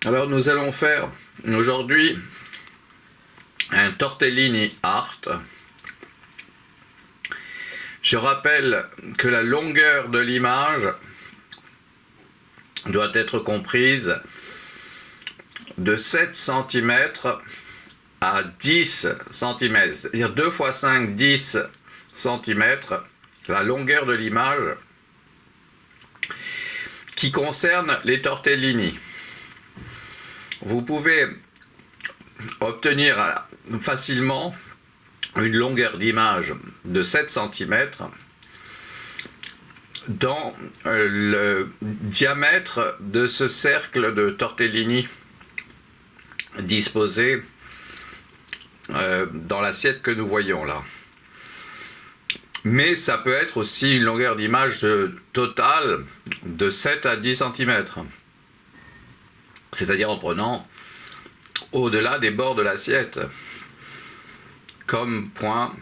Alors nous allons faire aujourd'hui un tortellini art. Je rappelle que la longueur de l'image doit être comprise de 7 cm à 10 cm, c'est-à-dire 2 x 5, 10 cm, la longueur de l'image qui concerne les tortellini. Vous pouvez obtenir facilement une longueur d'image de 7 cm dans le diamètre de ce cercle de tortellini disposé dans l'assiette que nous voyons là. Mais ça peut être aussi une longueur d'image totale de 7 à 10 cm. C'est-à-dire en prenant au-delà des bords de l'assiette comme point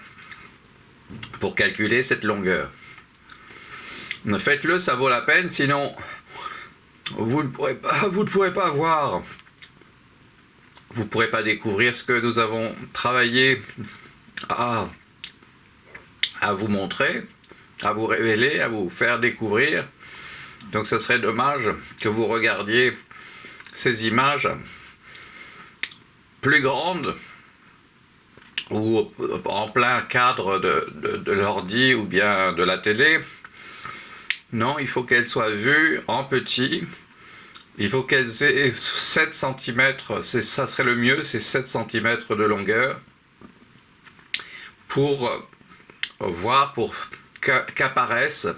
pour calculer cette longueur. Faites-le, ça vaut la peine, sinon vous ne pourrez pas voir, vous ne pourrez pas découvrir ce que nous avons travaillé à vous montrer, à vous révéler, à vous faire découvrir. Donc ce serait dommage que vous regardiez ces images plus grandes ou en plein cadre de l'ordi ou bien de la télé. Non, il faut qu'elles soient vues en petit. Il faut qu'elles aient 7 cm, ça serait le mieux, c'est 7 cm de longueur pour voir, pour qu'apparaissent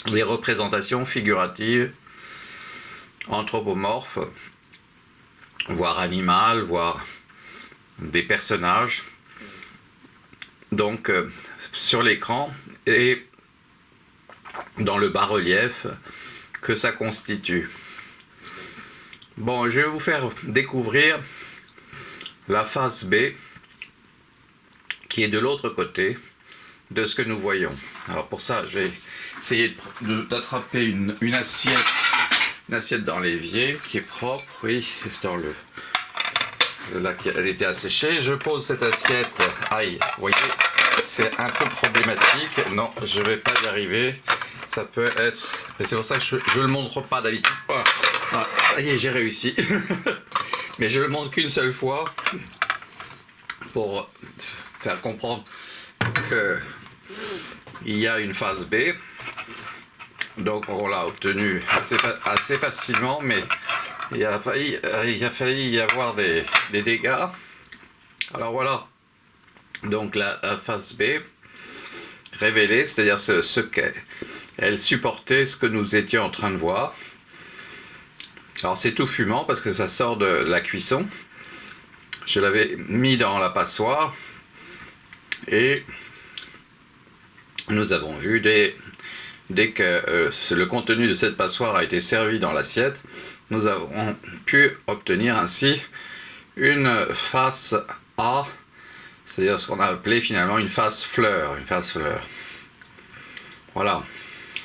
les représentations figuratives anthropomorphes, voire animales, voire des personnages, donc sur l'écran et dans le bas-relief que ça constitue. Bon, je vais vous faire découvrir la face B qui est de l'autre côté de ce que nous voyons. Alors pour ça, je vais essayer d'attraper une assiette dans l'évier qui est propre, oui, dans le... Là, elle était asséchée. Je pose cette assiette. Aïe, vous voyez, c'est un peu problématique. Non, je vais pas y arriver. Ça peut être... C'est pour ça que je ne le montre pas d'habitude. Voilà. Ça y est, j'ai réussi. Mais je le montre qu'une seule fois pour faire comprendre qu'il y a une phase B. Donc on l'a obtenue assez facilement, mais il a failli y avoir des dégâts. Alors voilà, donc la phase B révélée, c'est-à-dire ce qu'elle supportait, ce que nous étions en train de voir. Alors c'est tout fumant parce que ça sort de la cuisson. Je l'avais mis dans la passoire et nous avons vu dès que le contenu de cette passoire a été servi dans l'assiette, nous avons pu obtenir ainsi une face A, c'est-à-dire ce qu'on a appelé finalement une face fleur, Voilà.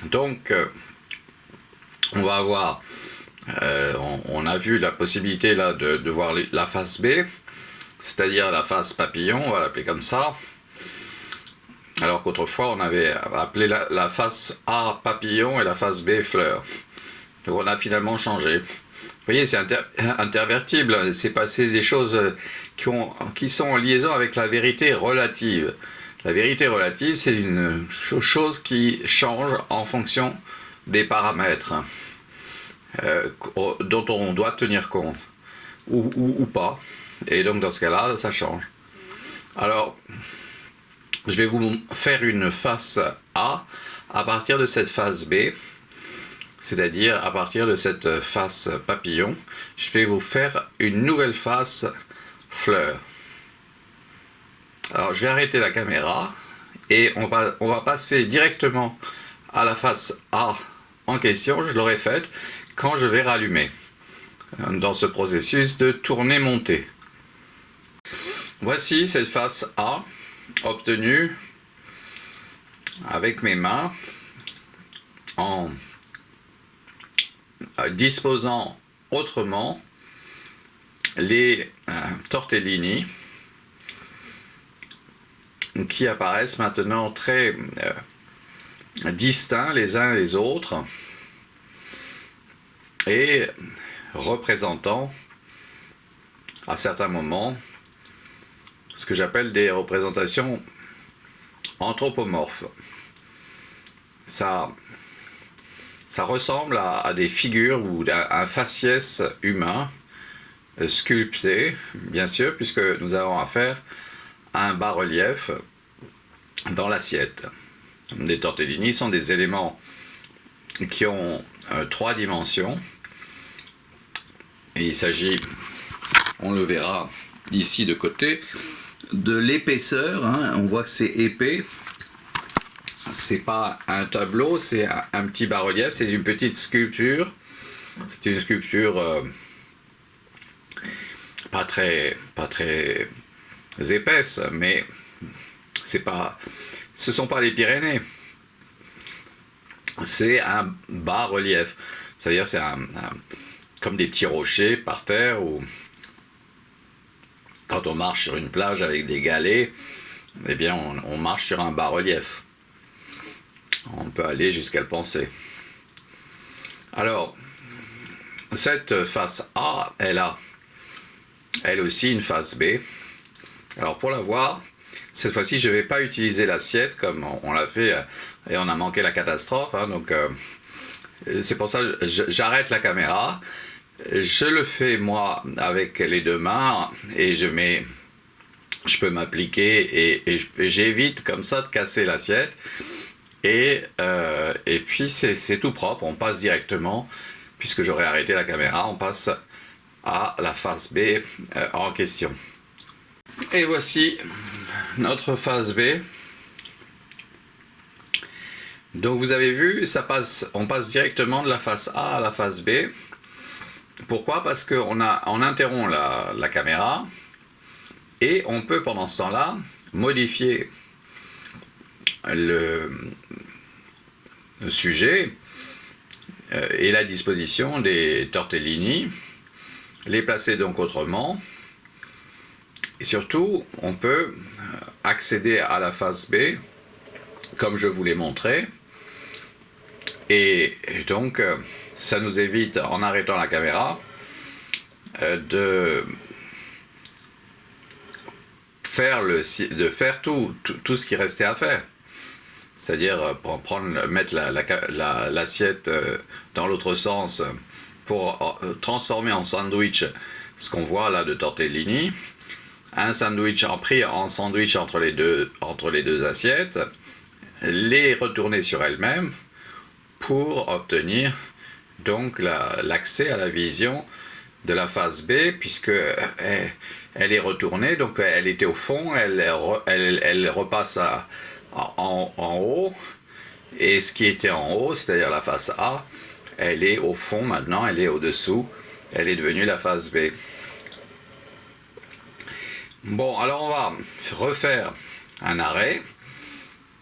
Donc, on va avoir, on a vu la possibilité là de voir la face B, c'est-à-dire la face papillon, on va l'appeler comme ça. Alors qu'autrefois on avait appelé la face A papillon et la face B fleur. Donc on a finalement changé. Vous voyez, c'est intervertible, c'est passé des choses qui sont en liaison avec la vérité relative. La vérité relative, c'est une chose qui change en fonction des paramètres dont on doit tenir compte, ou pas. Et donc dans ce cas-là, ça change. Alors, je vais vous faire une face A à partir de cette face B, c'est-à-dire à partir de cette face papillon. Je vais vous faire une nouvelle face fleur. Alors je vais arrêter la caméra et on va passer directement à la face A en question. Je l'aurai faite quand je vais rallumer dans ce processus de tourner-monter. Voici cette face A obtenue avec mes mains en disposant autrement les tortellini qui apparaissent maintenant très distincts les uns les autres et représentant à certains moments ce que j'appelle des représentations anthropomorphes. Ça ressemble à des figures ou à un faciès humain sculpté, bien sûr, puisque nous avons affaire à un bas-relief dans l'assiette. Les tortellini sont des éléments qui ont 3 dimensions. Et il s'agit, on le verra ici de côté, de l'épaisseur. On voit que c'est épais. C'est pas un tableau, c'est un petit bas-relief, c'est une petite sculpture. C'est une sculpture pas très épaisse, mais ce sont pas les Pyrénées. C'est un bas-relief, c'est-à-dire c'est comme des petits rochers par terre, ou quand on marche sur une plage avec des galets, eh bien on marche sur un bas-relief. On peut aller jusqu'à le penser. Alors, cette face A, elle a elle aussi une face B. Alors pour la voir, cette fois-ci je ne vais pas utiliser l'assiette comme on l'a fait et on a manqué la catastrophe. Donc c'est pour ça que j'arrête la caméra. Je le fais moi avec les 2 mains et je peux m'appliquer et j'évite comme ça de casser l'assiette. Et puis c'est tout propre, on passe directement, puisque j'aurais arrêté la caméra, on passe à la face B en question. Et voici notre face B. Donc vous avez vu, on passe directement de la face A à la face B. Pourquoi? Parce qu'on interrompt la caméra et on peut pendant ce temps-là modifier le sujet et la disposition des tortellini, les placer donc autrement, et surtout on peut accéder à la face B comme je vous l'ai montré, et donc ça nous évite, en arrêtant la caméra, de faire tout ce qui restait à faire. C'est-à-dire mettre l'assiette dans l'autre sens pour transformer en sandwich ce qu'on voit là de tortellini, un sandwich pris en sandwich entre les deux assiettes, les retourner sur elles-mêmes pour obtenir donc l'accès à la vision de la face B, puisque elle est retournée, donc elle était au fond, elle repasse en haut, et ce qui était en haut, c'est-à-dire la face A, elle est au fond maintenant, elle est au-dessous, elle est devenue la face B. Bon, alors on va refaire un arrêt,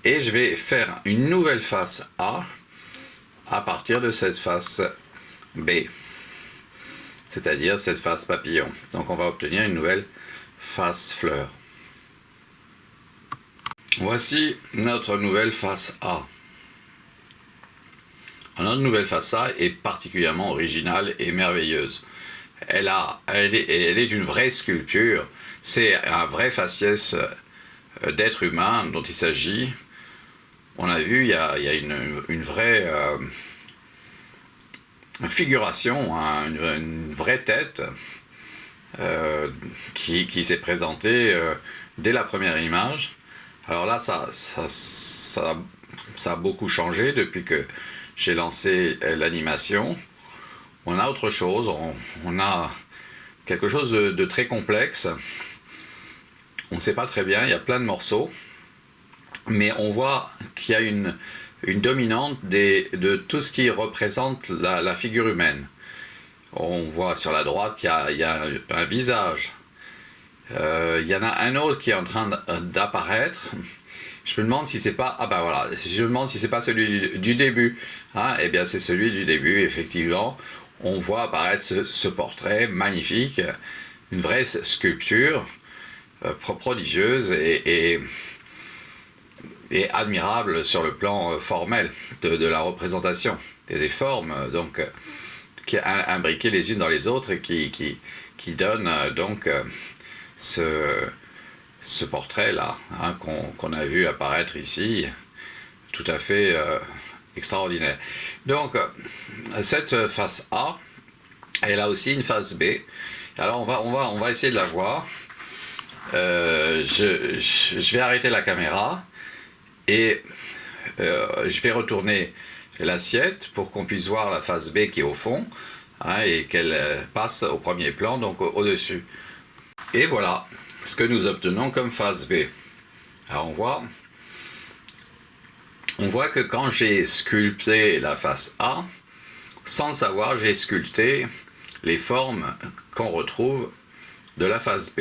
et je vais faire une nouvelle face A à partir de cette face B, c'est-à-dire cette face papillon. Donc on va obtenir une nouvelle face fleur. Voici notre nouvelle face A. Notre nouvelle face A est particulièrement originale et merveilleuse. Elle est une vraie sculpture, c'est un vrai faciès d'être humain dont il s'agit. On a vu, il y a une vraie figuration, une vraie tête qui s'est présentée dès la première image. Alors là, ça a beaucoup changé depuis que j'ai lancé l'animation. On a autre chose, on a quelque chose de très complexe. On ne sait pas très bien, il y a plein de morceaux, mais on voit qu'il y a une dominante de tout ce qui représente la figure humaine. On voit sur la droite qu'il y a un visage. Il y en a un autre qui est en train d'apparaître. Je me demande si c'est pas... Ah ben voilà, je me demande si c'est pas celui du début. Eh bien c'est celui du début, effectivement. on voit apparaître ce portrait magnifique, une vraie sculpture prodigieuse et admirable sur le plan formel de la représentation et des formes, donc qui imbriquées les unes dans les autres et qui donnent donc ce portrait-là qu'on a vu apparaître ici, tout à fait extraordinaire. Donc, cette face A, elle a aussi une face B. Alors, on va essayer de la voir. Je vais arrêter la caméra et je vais retourner l'assiette pour qu'on puisse voir la face B qui est au fond, hein, et qu'elle passe au premier plan, donc au-dessus. Et voilà ce que nous obtenons comme face B. Alors on voit que quand j'ai sculpté la face A, sans le savoir, j'ai sculpté les formes qu'on retrouve de la face B.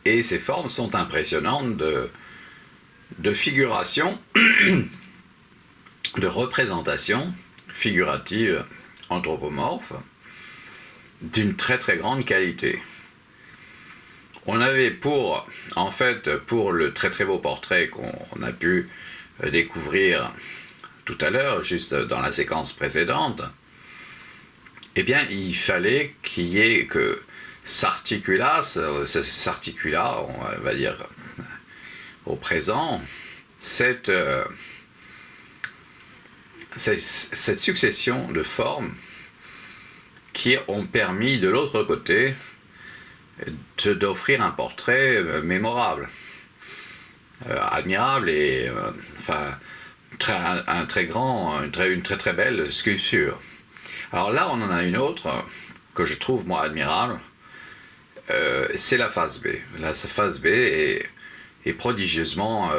Et ces formes sont impressionnantes de figuration, de représentation figurative anthropomorphe d'une très très grande qualité. On avait pour le très très beau portrait qu'on a pu découvrir tout à l'heure, juste dans la séquence précédente, eh bien il fallait qu'il y ait que s'articula, on va dire au présent, cette succession de formes qui ont permis de l'autre côté d'offrir un portrait mémorable, admirable et une très très belle sculpture. Alors là, on en a une autre que je trouve moi admirable, c'est la face B. La face B est prodigieusement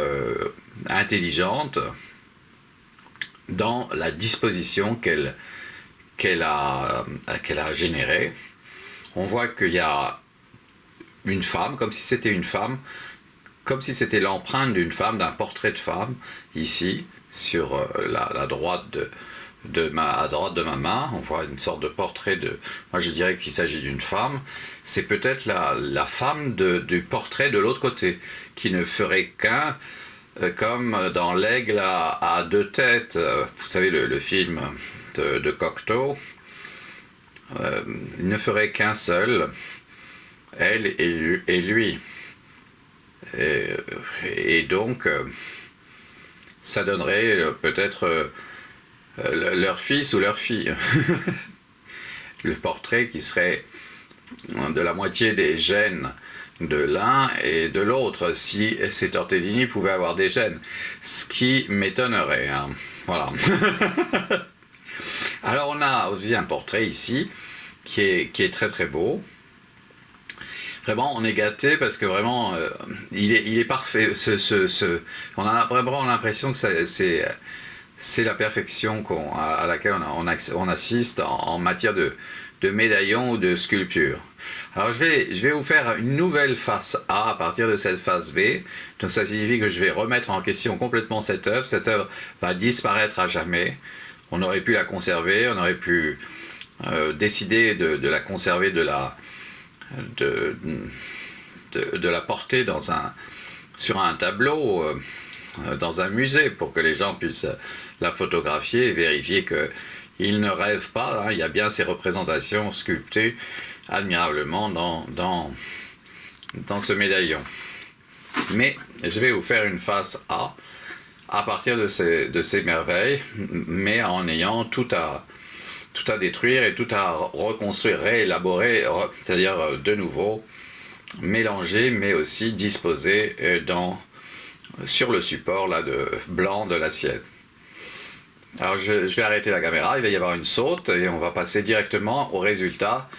intelligente dans la disposition qu'elle a générée. On voit qu'il y a une femme, comme si c'était une femme, comme si c'était l'empreinte d'une femme, d'un portrait de femme, ici, sur la droite à droite de ma main. On voit une sorte de portrait moi je dirais qu'il s'agit d'une femme. C'est peut-être la femme du portrait de l'autre côté, qui ne ferait qu'un, comme dans L'Aigle à deux têtes, vous savez le film de Cocteau, il ne ferait qu'un seul, elle et lui. Et donc, ça donnerait peut-être leur fils ou leur fille. Le portrait qui serait de la moitié des gènes de l'un et de l'autre, si ces tortellini pouvaient avoir des gènes. Ce qui m'étonnerait, hein. Voilà. Alors on a aussi un portrait ici qui est très très beau. Vraiment, on est gâté parce que vraiment, il est parfait. On a vraiment l'impression que c'est la perfection à laquelle on assiste en matière de médaillon ou de sculpture. Alors je vais vous faire une nouvelle face A à partir de cette face B. Donc ça signifie que je vais remettre en question complètement cette œuvre. Cette œuvre va disparaître à jamais. On aurait pu la conserver, on aurait pu décider de la conserver, de la porter sur un tableau, dans un musée, pour que les gens puissent la photographier et vérifier qu'ils ne rêvent pas, hein. Il y a bien ces représentations sculptées admirablement dans ce médaillon. Mais je vais vous faire une face A à partir de ces merveilles, mais en ayant tout à détruire et tout à reconstruire, réélaborer, c'est-à-dire de nouveau mélanger, mais aussi disposer sur le support là, blanc de l'assiette. Alors je vais arrêter la caméra, il va y avoir une saute et on va passer directement au résultat,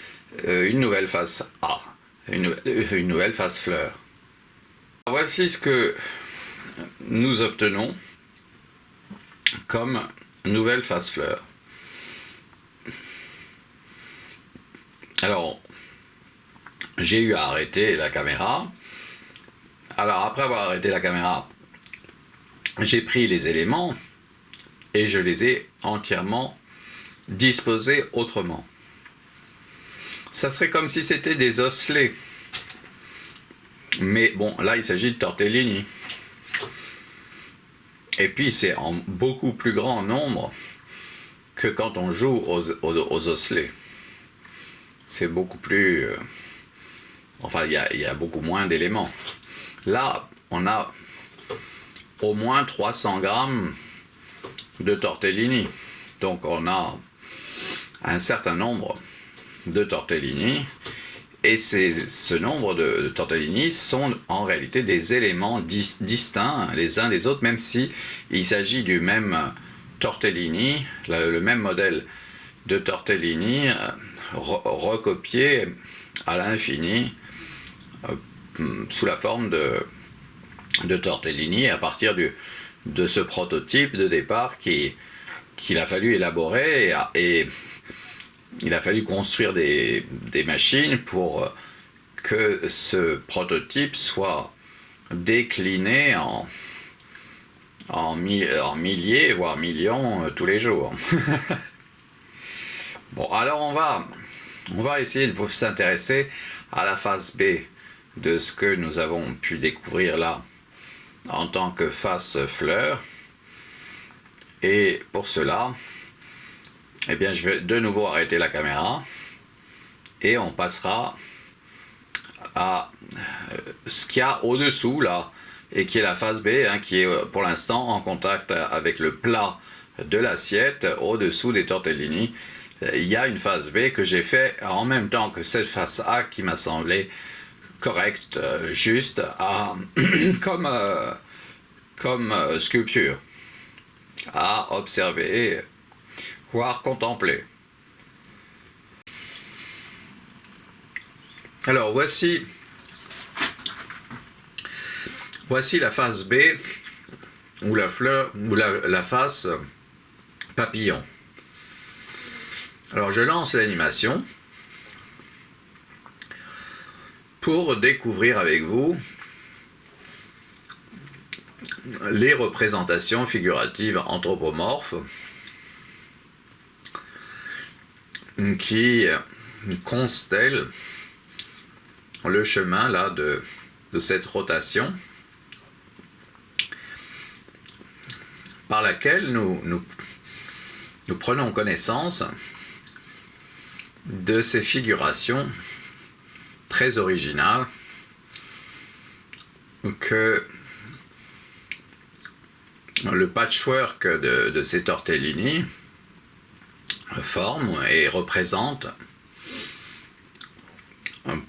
une nouvelle face A, une nouvelle face fleur. Alors, voici ce que nous obtenons comme nouvelle face fleur. Alors, j'ai eu à arrêter la caméra. Alors, après avoir arrêté la caméra, j'ai pris les éléments et je les ai entièrement disposés autrement. Ça serait comme si c'était des osselets. Mais bon, là il s'agit de tortellini. Et puis c'est en beaucoup plus grand nombre que quand on joue aux osselets. C'est beaucoup plus... enfin, il y a beaucoup moins d'éléments. Là, on a au moins 300 grammes de tortellini. Donc on a un certain nombre de tortellini. Et ce nombre de tortellini sont en réalité des éléments distincts les uns des autres, même si il s'agit du même tortellini, le même modèle de tortellini recopié à l'infini sous la forme de tortellini à partir de ce prototype de départ qu'il a fallu élaborer et il a fallu construire des machines pour que ce prototype soit décliné en milliers, voire millions tous les jours. Bon, alors on va essayer de s'intéresser à la phase B de ce que nous avons pu découvrir là en tant que face fleur. Et pour cela, eh bien, je vais de nouveau arrêter la caméra et on passera à ce qu'il y a au-dessous là et qui est la phase B, hein, qui est pour l'instant en contact avec le plat de l'assiette au-dessous des tortellini. Il y a une phase B que j'ai fait en même temps que cette phase A qui m'a semblé correcte, juste comme sculpture à observer, voire contempler. Alors voici la phase B ou la fleur ou la face papillon. Alors je lance l'animation pour découvrir avec vous les représentations figuratives anthropomorphes qui constellent le chemin là de cette rotation par laquelle nous prenons connaissance de ces figurations très originales que le patchwork de ces tortellini forme et représente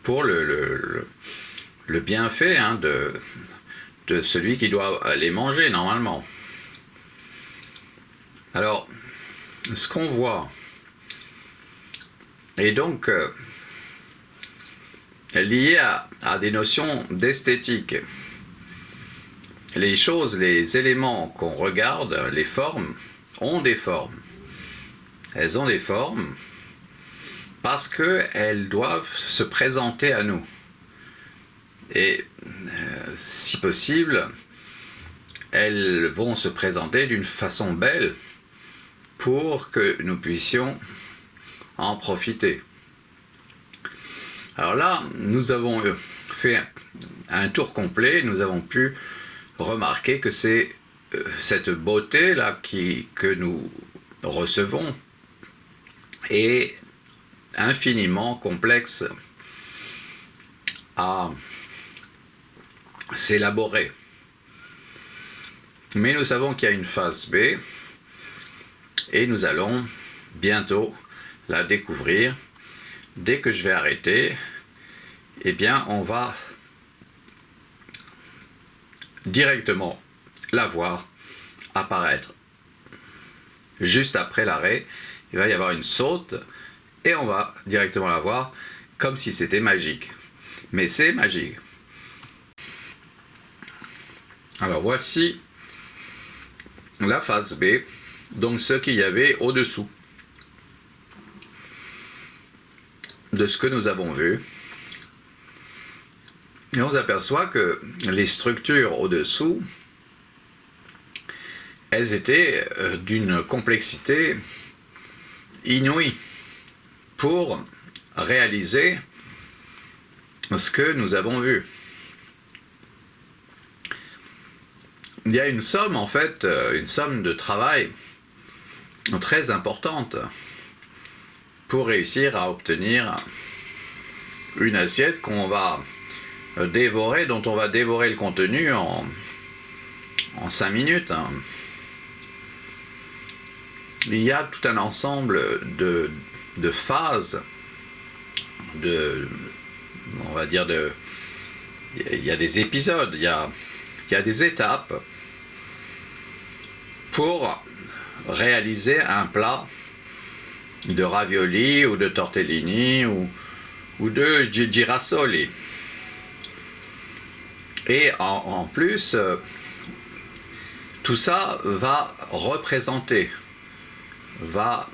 pour le bienfait, hein, de celui qui doit les manger normalement. Alors, ce qu'on voit est donc lié à des notions d'esthétique. Les choses, les éléments qu'on regarde, les formes, ont des formes. Elles ont des formes parce qu'elles doivent se présenter à nous. Et si possible, elles vont se présenter d'une façon belle pour que nous puissions en profiter. Alors là, nous avons fait un tour complet, nous avons pu remarquer que c'est cette beauté là que nous recevons est infiniment complexe à s'élaborer. Mais nous savons qu'il y a une phase B et nous allons bientôt la découvrir. Dès que je vais arrêter, eh bien on va directement la voir apparaître. Juste après l'arrêt, il va y avoir une saute et on va directement la voir comme si c'était magique. Mais c'est magique. Alors voici la phase B, donc ce qu'il y avait au-dessous de ce que nous avons vu. Et on s'aperçoit que les structures au-dessous, elles étaient d'une complexité inouïe pour réaliser ce que nous avons vu. Il y a une somme, en fait, une somme de travail très importante pour réussir à obtenir une assiette qu'on va dévorer, dont on va dévorer le contenu en 5 minutes. Il y a tout un ensemble de phases, on va dire il y a des épisodes, il y a des étapes pour réaliser un plat de ravioli ou de tortellini ou de girasoli. Et en plus, tout ça va représenter, va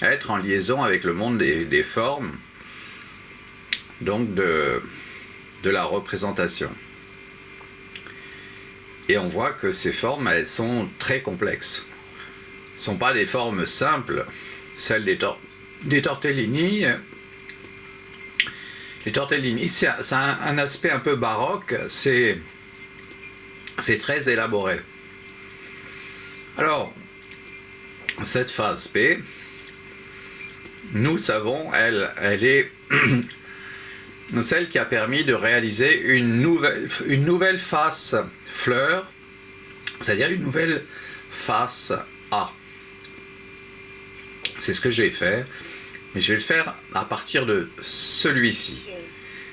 être en liaison avec le monde des formes, donc de la représentation. Et on voit que ces formes, elles sont très complexes. Ce ne sont pas des formes simples. Celles des tortellini. Les tortellini, ça a un aspect un peu baroque. C'est très élaboré. Alors, cette phase P, nous le savons, elle est celle qui a permis de réaliser une nouvelle face fleur, c'est-à-dire une nouvelle face A. C'est ce que je vais faire, mais je vais le faire à partir de celui-ci.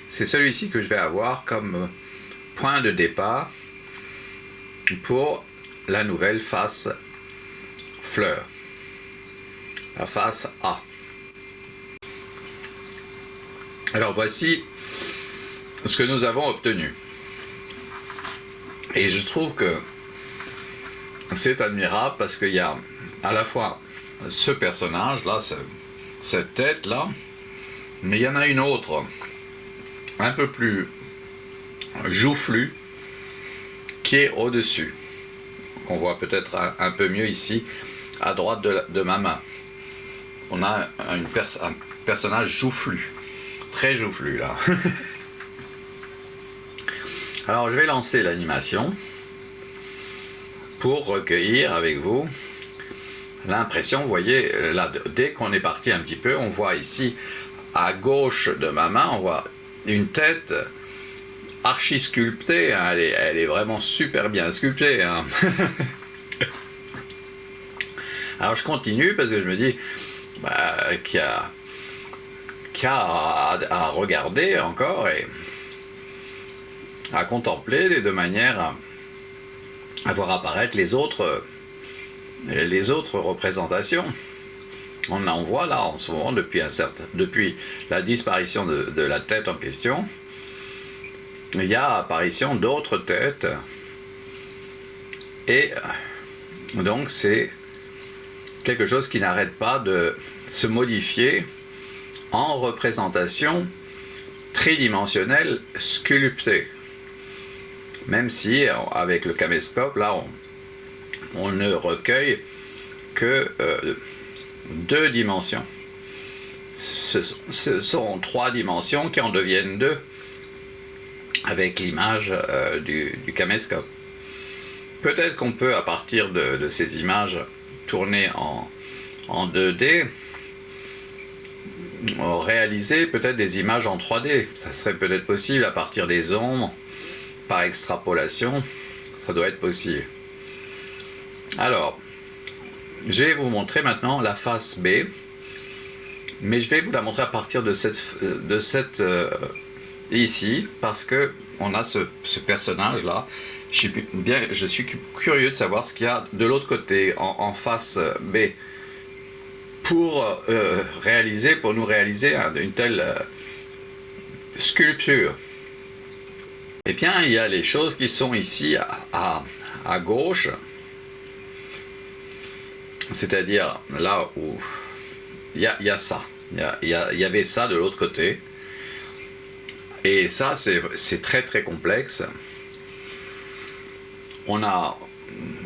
C'est celui-ci que je vais avoir comme point de départ pour la nouvelle face fleur, la face A. Alors voici ce que nous avons obtenu. Et je trouve que c'est admirable parce qu'il y a à la fois ce personnage-là, cette tête-là, mais il y en a une autre, un peu plus joufflue, qui est au-dessus, qu'on voit peut-être un peu mieux ici, à droite de ma main. On a un personnage joufflu, très joufflu là. Alors je vais lancer l'animation pour recueillir avec vous l'impression. Vous voyez, là, dès qu'on est parti un petit peu, on voit ici à gauche de ma main, on voit une tête archi sculptée, hein. Elle est vraiment super bien sculptée, hein. Alors je continue parce que je me dis qu'il y a à regarder encore et à contempler de manière à voir apparaître les autres représentations. On en voit là en ce moment depuis la disparition de la tête en question, il y a apparition d'autres têtes et donc c'est quelque chose qui n'arrête pas de se modifier en représentation tridimensionnelle sculptée. Même si avec le caméscope là on ne recueille que 2 dimensions. Ce sont 3 dimensions qui en deviennent 2 avec l'image du caméscope. Peut-être qu'on peut à partir de ces images tournées en 2D réaliser peut-être des images en 3D. Ça serait peut-être possible à partir des ombres, par extrapolation, ça doit être possible. Alors, je vais vous montrer maintenant la face B, mais je vais vous la montrer à partir de cette ici, parce que on a ce personnage là. Je suis curieux de savoir ce qu'il y a de l'autre côté, en face B, pour nous réaliser une telle sculpture. Eh bien, il y a les choses qui sont ici à gauche, c'est-à-dire là où il y a ça, il y avait ça de l'autre côté, et ça c'est très très complexe. On a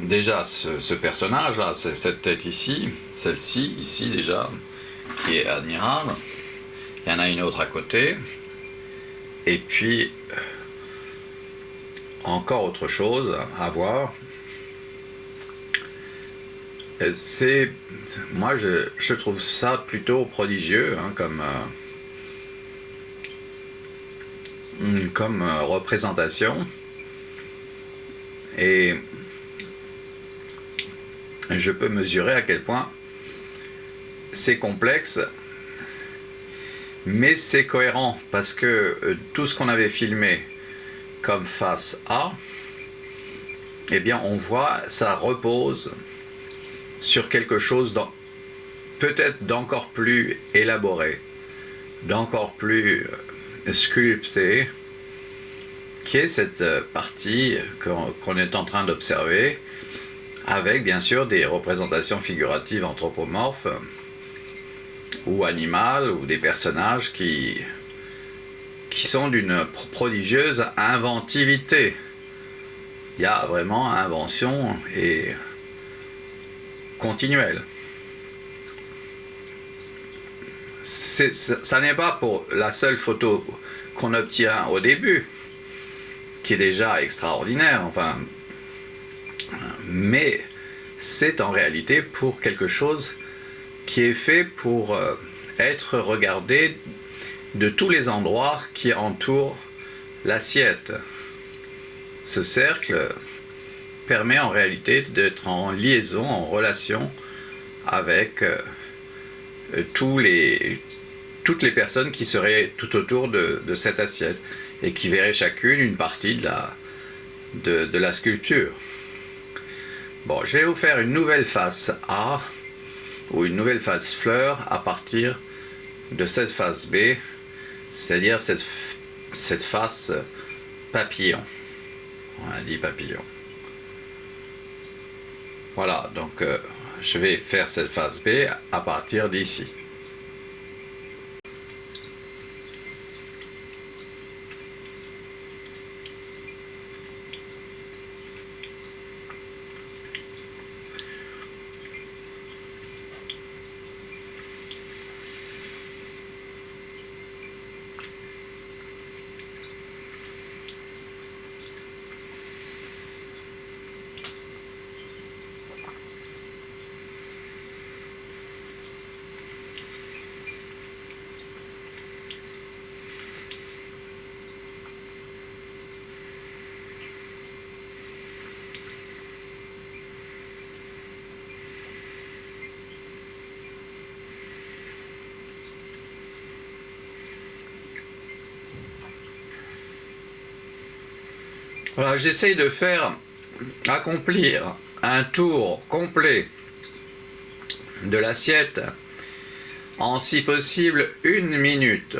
déjà ce personnage-là, c'est cette tête ici, celle-ci, ici déjà, qui est admirable. Il y en a une autre à côté. Et puis, encore autre chose à voir. Moi, je trouve ça plutôt prodigieux, hein, comme représentation. Et je peux mesurer à quel point c'est complexe, mais c'est cohérent, parce que tout ce qu'on avait filmé comme face A, eh bien on voit, ça repose sur quelque chose peut-être d'encore plus élaboré, d'encore plus sculpté, qui est cette partie qu'on est en train d'observer, avec bien sûr des représentations figuratives anthropomorphes ou animales, ou des personnages qui sont d'une prodigieuse inventivité. Il y a vraiment invention et continuelle. Ça n'est pas pour la seule photo qu'on obtient au début, qui est déjà extraordinaire, enfin, mais c'est en réalité pour quelque chose qui est fait pour être regardé de tous les endroits qui entourent l'assiette. Ce cercle permet en réalité d'être en liaison, en relation avec toutes les personnes qui seraient tout autour de cette assiette et qui verraient chacune une partie de la sculpture. Bon, je vais vous faire une nouvelle face A ou une nouvelle face fleur à partir de cette face B, c'est-à-dire cette face papillon. On a dit papillon. Voilà, donc je vais faire cette face B à partir d'ici. Voilà, j'essaye de accomplir un tour complet de l'assiette en si possible 1 minute,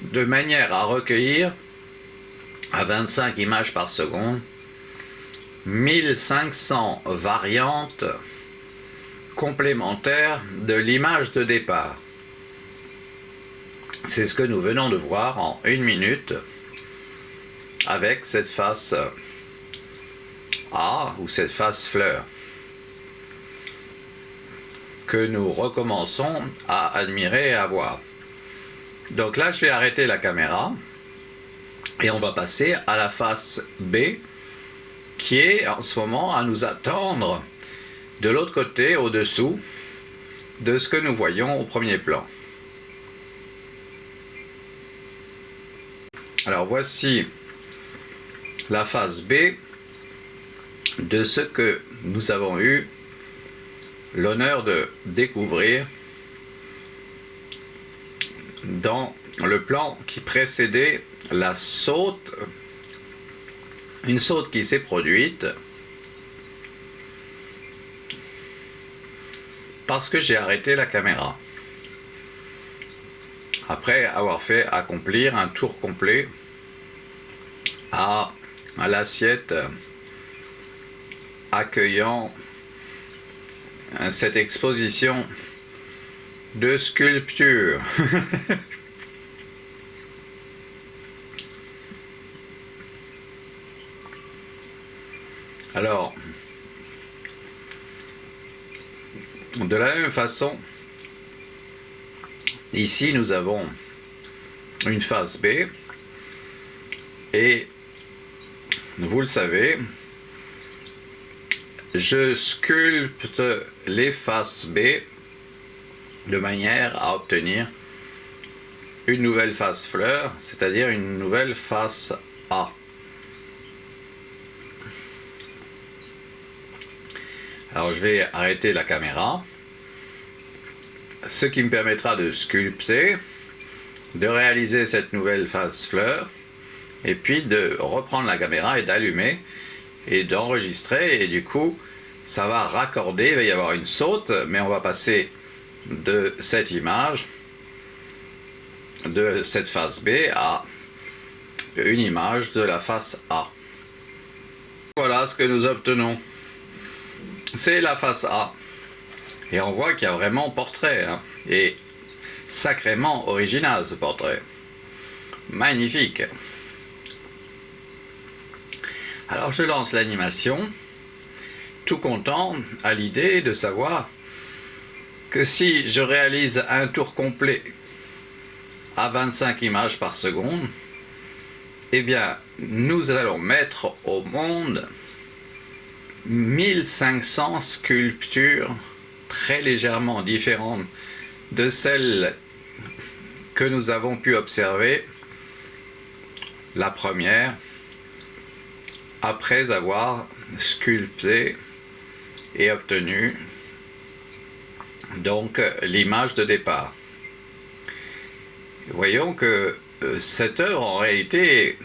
de manière à recueillir à 25 images par seconde 1500 variantes complémentaires de l'image de départ. C'est ce que nous venons de voir en 1 minute avec cette face A ou cette face fleur que nous recommençons à admirer et à voir. Donc là, je vais arrêter la caméra et on va passer à la face B qui est en ce moment à nous attendre de l'autre côté, au-dessous de ce que nous voyons au premier plan. Alors voici la face B de ce que nous avons eu l'honneur de découvrir dans le plan qui précédait la saute, une saute qui s'est produite parce que j'ai arrêté la caméra après avoir fait accomplir un tour complet à l'assiette accueillant cette exposition de sculpture. Alors, de la même façon, ici nous avons une face B et vous le savez, je sculpte les faces B de manière à obtenir une nouvelle face fleur, c'est-à-dire une nouvelle face A. Alors je vais arrêter la caméra, ce qui me permettra de sculpter, de réaliser cette nouvelle face fleur, et puis de reprendre la caméra et d'allumer et d'enregistrer, et du coup ça va raccorder, il va y avoir une saute, mais on va passer de cette image, de cette face B à une image de la face A. Voilà ce que nous obtenons. C'est la face A. Et on voit qu'il y a vraiment portrait, hein, et sacrément original ce portrait. Magnifique. Alors je lance l'animation, tout content à l'idée de savoir que si je réalise un tour complet à 25 images par seconde, eh bien nous allons mettre au monde 1500 sculptures très légèrement différentes de celles que nous avons pu observer la première après avoir sculpté et obtenu donc l'image de départ. Voyons que cette œuvre en réalité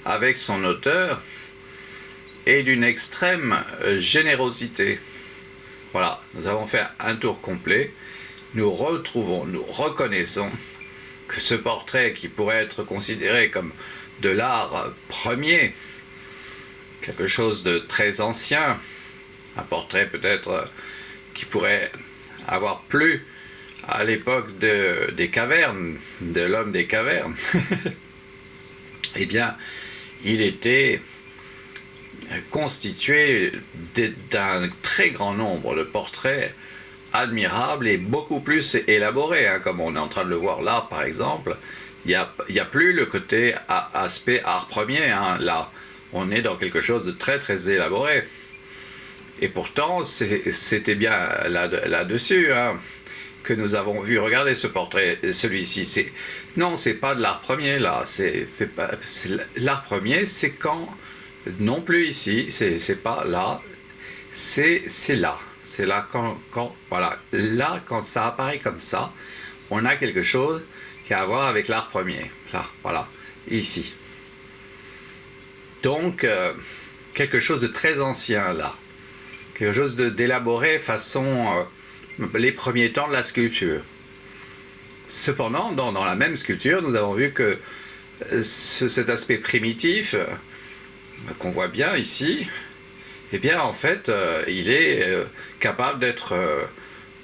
avec son auteur est d'une extrême générosité. Voilà, nous avons fait un tour complet, nous retrouvons, nous reconnaissons que ce portrait qui pourrait être considéré comme de l'art premier, quelque chose de très ancien, un portrait peut-être qui pourrait avoir plu à l'époque des cavernes, de l'homme des cavernes, eh bien, il était constitué d'un très grand nombre de portraits admirables et beaucoup plus élaborés, hein, comme on est en train de le voir là, par exemple. Il n'y a plus le côté aspect art premier, hein, là. On est dans quelque chose de très très élaboré. Et pourtant, c'était bien là-dessus, hein, que nous avons vu. Regardez ce portrait, celui-ci. Non, c'est pas de l'art premier, là. L'art premier, c'est quand... Non plus ici, c'est pas là. C'est là. C'est là quand... Voilà. Là, quand ça apparaît comme ça, on a quelque chose qui a à voir avec l'art premier. Là, voilà. Ici. Donc, quelque chose de très ancien, là. Quelque chose d'élaboré façon les premiers temps de la sculpture. Cependant, dans la même sculpture, nous avons vu que cet aspect primitif, qu'on voit bien ici, eh bien, en fait, il est capable d'être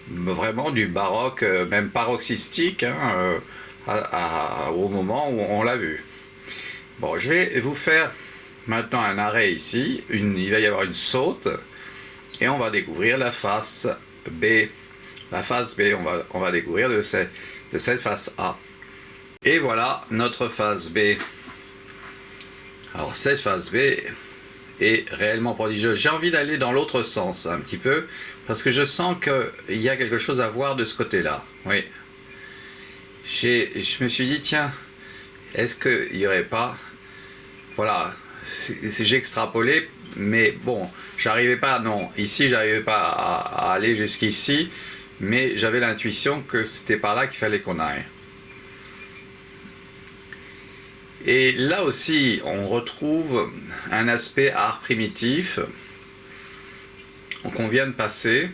vraiment du baroque, même paroxystique, hein, au moment où on l'a vu. Bon, je vais vous faire maintenant un arrêt ici. Il va y avoir une saute. Et on va découvrir la face B. La face B, on va découvrir de cette face A. Et voilà notre face B. Alors cette face B est réellement prodigieuse. J'ai envie d'aller dans l'autre sens un petit peu, parce que je sens qu'il y a quelque chose à voir de ce côté-là. Oui. Je me suis dit, tiens, est-ce qu'il n'y aurait pas... Voilà, j'ai extrapolé. Mais bon, j'arrivais pas, non, ici j'arrivais pas à aller jusqu'ici, mais j'avais l'intuition que c'était par là qu'il fallait qu'on aille. Et là aussi, on retrouve un aspect art primitif qu'on vient de passer.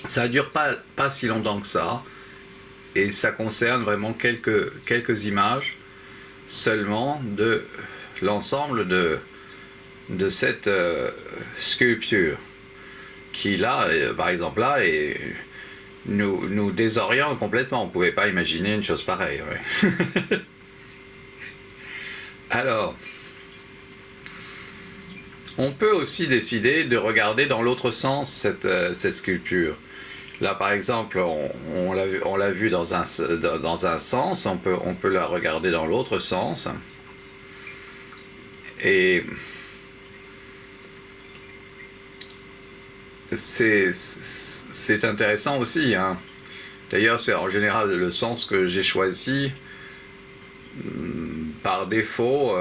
Ça ne dure pas si longtemps que ça, et ça concerne vraiment quelques images seulement de l'ensemble de cette sculpture qui là, par exemple là, nous désoriente complètement. On ne pouvait pas imaginer une chose pareille. Ouais. Alors, On peut aussi décider de regarder dans l'autre sens cette sculpture. Là, par exemple, on l'a vu dans un sens, on peut la regarder dans l'autre sens. Et c'est intéressant aussi, hein. D'ailleurs, c'est en général le sens que j'ai choisi. Par défaut,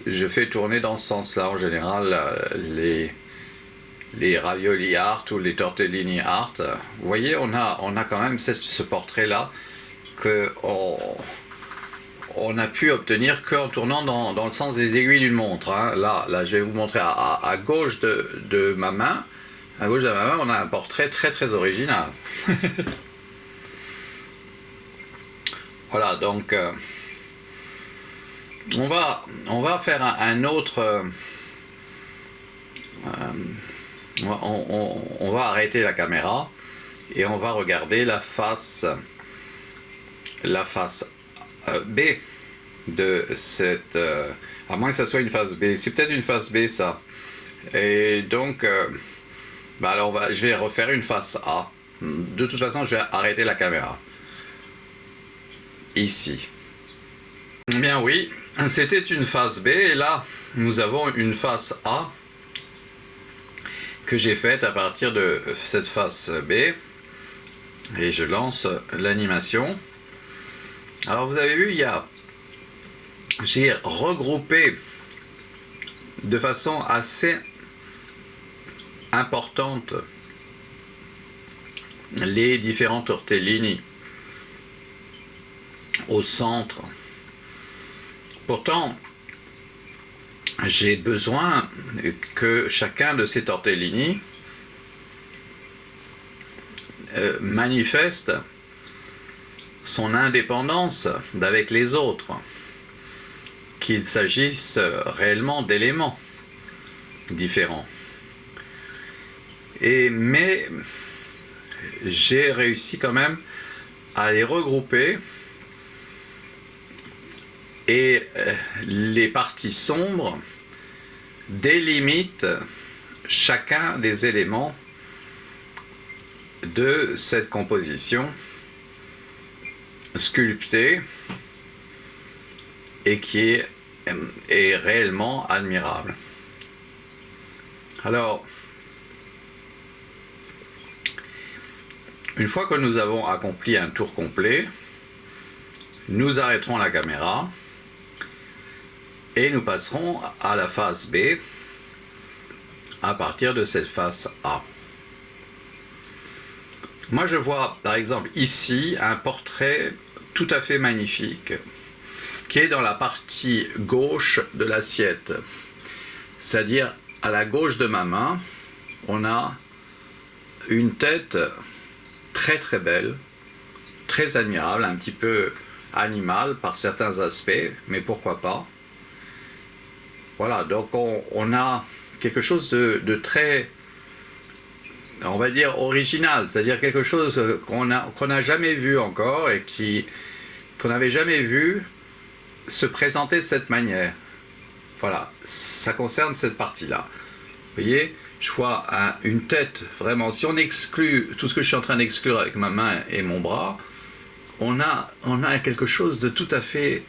je fais tourner dans ce sens-là. En général, les ravioli art ou les tortellini art. Vous voyez, on a quand même ce portrait-là qu'on a pu obtenir qu'en tournant dans le sens des aiguilles d'une montre, hein. Là, je vais vous montrer à gauche de ma main. À gauche de ma main, on a un portrait très très original. Voilà, donc on va faire un autre. On va arrêter la caméra et on va regarder la face B de cette. À moins que ça soit une face B, c'est peut-être une face B ça. Et donc, alors je vais refaire une face A. De toute façon, je vais arrêter la caméra. Ici. Eh bien oui, c'était une face B et là, nous avons une face A que j'ai faite à partir de cette face B et je lance l'animation. Alors vous avez vu, j'ai regroupé de façon assez importante les différents tortellini au centre. Pourtant, j'ai besoin que chacun de ces tortellini manifeste son indépendance d'avec les autres, qu'il s'agisse réellement d'éléments différents. Mais j'ai réussi quand même à les regrouper et les parties sombres délimitent chacun des éléments de cette composition sculptée et qui est réellement admirable. Alors, une fois que nous avons accompli un tour complet, nous arrêterons la caméra et nous passerons à la phase B à partir de cette face A. Moi je vois par exemple ici un portrait tout à fait magnifique qui est dans la partie gauche de l'assiette. C'est-à-dire à la gauche de ma main, on a une tête très très belle, très admirable, un petit peu animale par certains aspects, mais pourquoi pas. Voilà, donc on a quelque chose de très, on va dire, original, c'est-à-dire quelque chose qu'on n'a jamais vu encore et qu'on n'avait jamais vu se présenter de cette manière. Voilà, ça concerne cette partie-là. Vous voyez, je vois une tête, vraiment, si on exclut tout ce que je suis en train d'exclure avec ma main et mon bras, on a quelque chose de tout à fait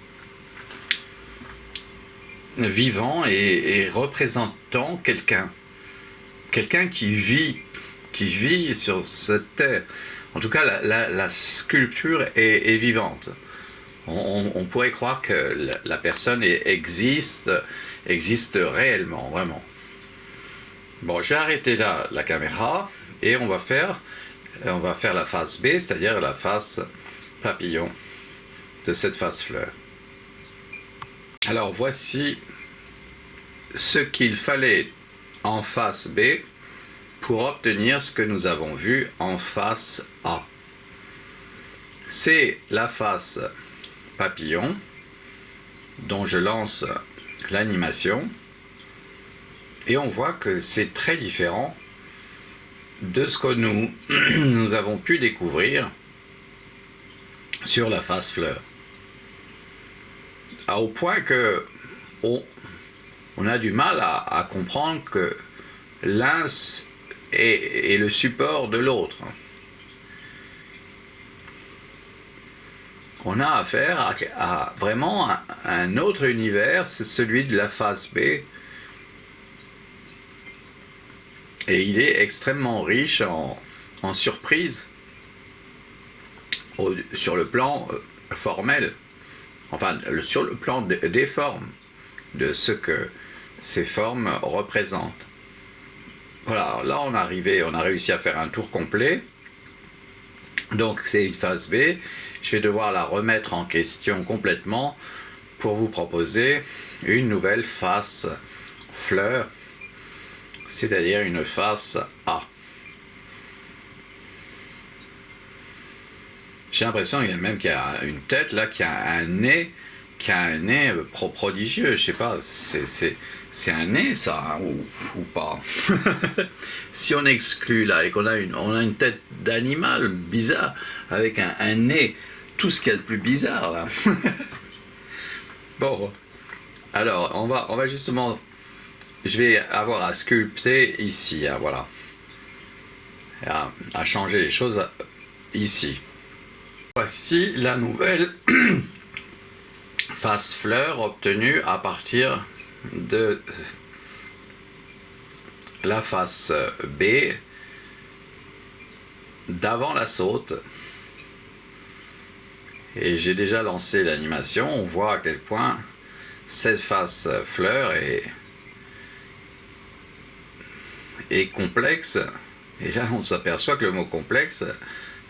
vivant et représentant quelqu'un qui vit sur cette terre. En tout cas, la sculpture est vivante. On pourrait croire que la personne existe réellement, vraiment. Bon, j'ai arrêté là la caméra et on va faire la face B, c'est-à-dire la face papillon de cette face fleur. Alors voici ce qu'il fallait en face B pour obtenir ce que nous avons vu en face A. C'est la face papillon dont je lance l'animation et on voit que c'est très différent de ce que nous avons pu découvrir sur la face fleur. Au point que on a du mal à comprendre que l'un est le support de l'autre. On a affaire à vraiment un autre univers, c'est celui de la phase B. Et il est extrêmement riche en surprises sur le plan formel, enfin sur le plan des formes, de ce que ces formes représentent. Voilà, là on a réussi à faire un tour complet. Donc c'est une phase B. Je vais devoir la remettre en question complètement pour vous proposer une nouvelle face fleur, c'est-à-dire une face A. J'ai l'impression qu'il y a une tête là, qui a un nez prodigieux. Je sais pas, c'est un nez ça, hein, ou pas. Si on exclut là et qu'on a une tête d'animal bizarre avec un nez, tout ce qu'il y a de plus bizarre là. Bon, alors on va justement, je vais avoir à sculpter ici, hein, voilà, à changer les choses ici. Voici la nouvelle face fleur obtenue à partir de la face B d'avant la saute. Et j'ai déjà lancé l'animation. On voit à quel point cette face fleur est complexe. Et là on s'aperçoit que le mot complexe,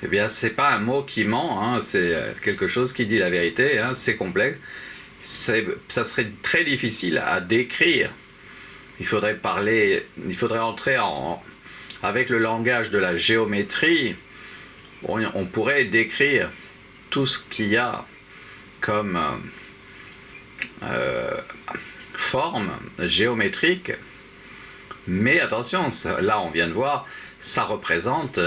eh bien c'est pas un mot qui ment, hein, c'est quelque chose qui dit la vérité, hein, c'est complexe. Ça serait très difficile à décrire. Il faudrait entrer avec le langage de la géométrie. On pourrait décrire tout ce qu'il y a comme forme géométrique. Mais attention, là on vient de voir, ça représente